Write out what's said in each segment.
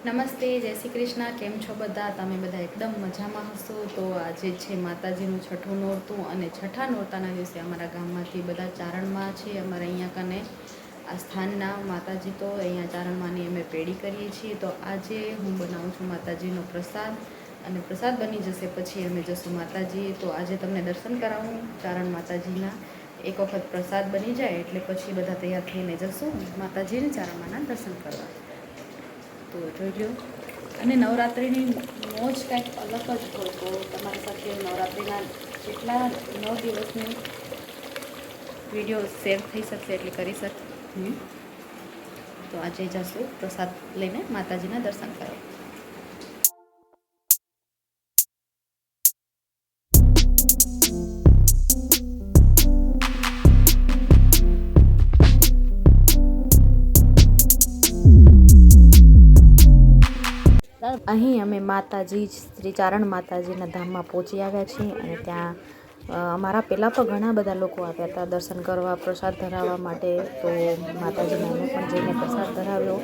નમસ્તે, જય શ્રી કૃષ્ણ. કેમ છો બધા? તમે બધા એકદમ મજામાં હશો. તો આજે છે માતાજીનું છઠ્ઠું નોરતું અને છઠ્ઠા નોરતાના દિવસે અમારા ગામમાંથી બધા ચારણમાં છે. અમારે અહીંયા કને આ સ્થાનના માતાજી, તો અહીંયા ચારણમાંની અમે પેઢી કરીએ છીએ. તો આજે હું બનાવું છું માતાજીનો પ્રસાદ, અને પ્રસાદ બની જશે પછી અમે જશું માતાજી. તો આજે તમને દર્શન કરાવું ચારણ માતાજીના. એક વખત પ્રસાદ બની જાય એટલે પછી બધા તૈયાર થઈને જશું માતાજીને ચારણમાના દર્શન કરવા. તો જોઈ લો. અને નવરાત્રિની મોજ કંઈક અલગ જ હોય. તો તમારી સાથે નવરાત્રિના જેટલા 9 દિવસની વિડીયો શેર થઈ શકશે એટલી કરી શકશે. તો આજે જશું પ્રસાદ લઈને માતાજીના દર્શન કરવા. અહીં અમે માતાજી શ્રી ચારણ માતાજીના ધામમાં પહોંચી આવ્યા છીએ. અને ત્યાં અમારા પહેલાં પણ ઘણા બધા લોકો આવ્યા હતા દર્શન કરવા, પ્રસાદ ધરાવવા માટે. તો માતાજીને અમે પણ જઈને પ્રસાદ ધરાવ્યો.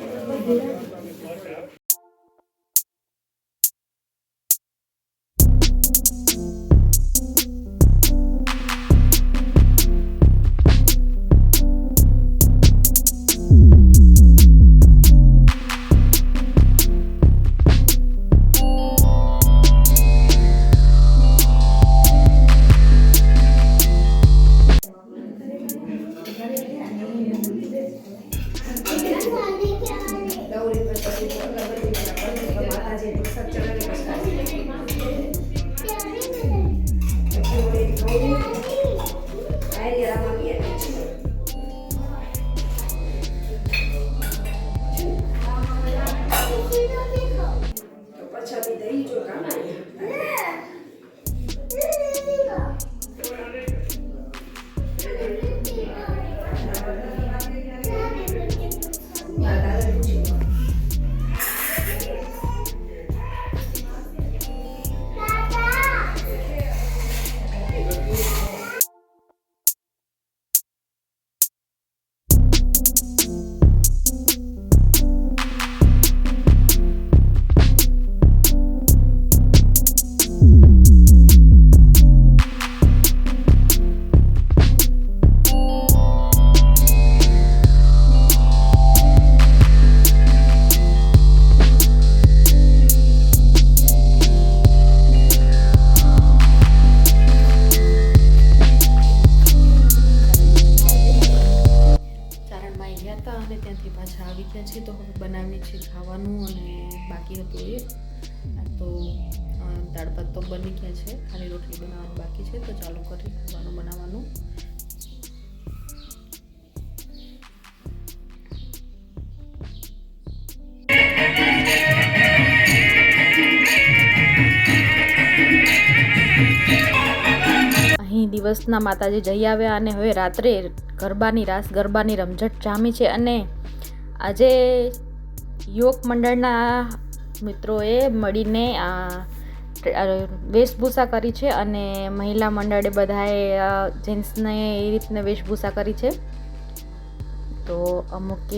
અને ત્યાંથી પાછા આવી ગયા છે. તો હવે બનાવીએ છીએ ખાવાનું, અને બાકી હતું એ તો દાળ ભાત તો બની ગયા છે, ખાલી રોટલી બનાવવાનું બાકી છે. તો ચાલુ કરી ખાવાનું બનાવવાનું. અહીં દિવસના માતાજી જઈ આવ્યા અને હવે રાત્રે ગરબાની રાસ ગરબાની રમઝટ જામી છે. અને આજે યોગ મંડળના મિત્રોએ મળીને વેશભૂષા કરી છે, અને મહિલા મંડળે બધાએ જેન્ટ્સને એ રીતને વેશભૂષા કરી છે. તો અમુક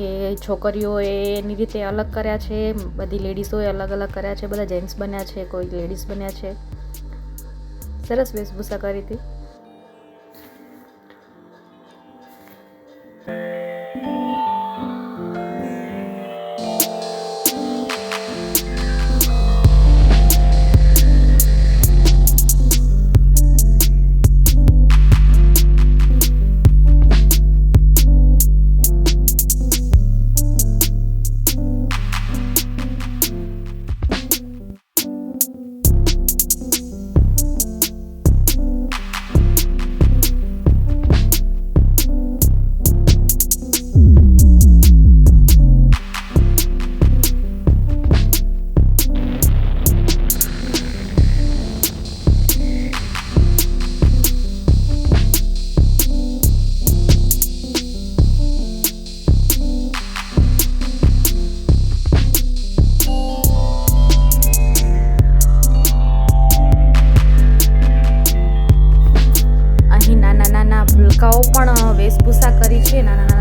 છોકરીઓએ એની રીતે અલગ કર્યા છે, બધી લેડીઝોએ અલગ અલગ કર્યા છે, બધા જેન્ટ્સ બન્યા છે, કોઈ લેડીઝ બન્યા છે. સરસ વેશભૂષા કરી હતી. ભૂલકાઓ પણ વેશભૂષા કરી છે, નાના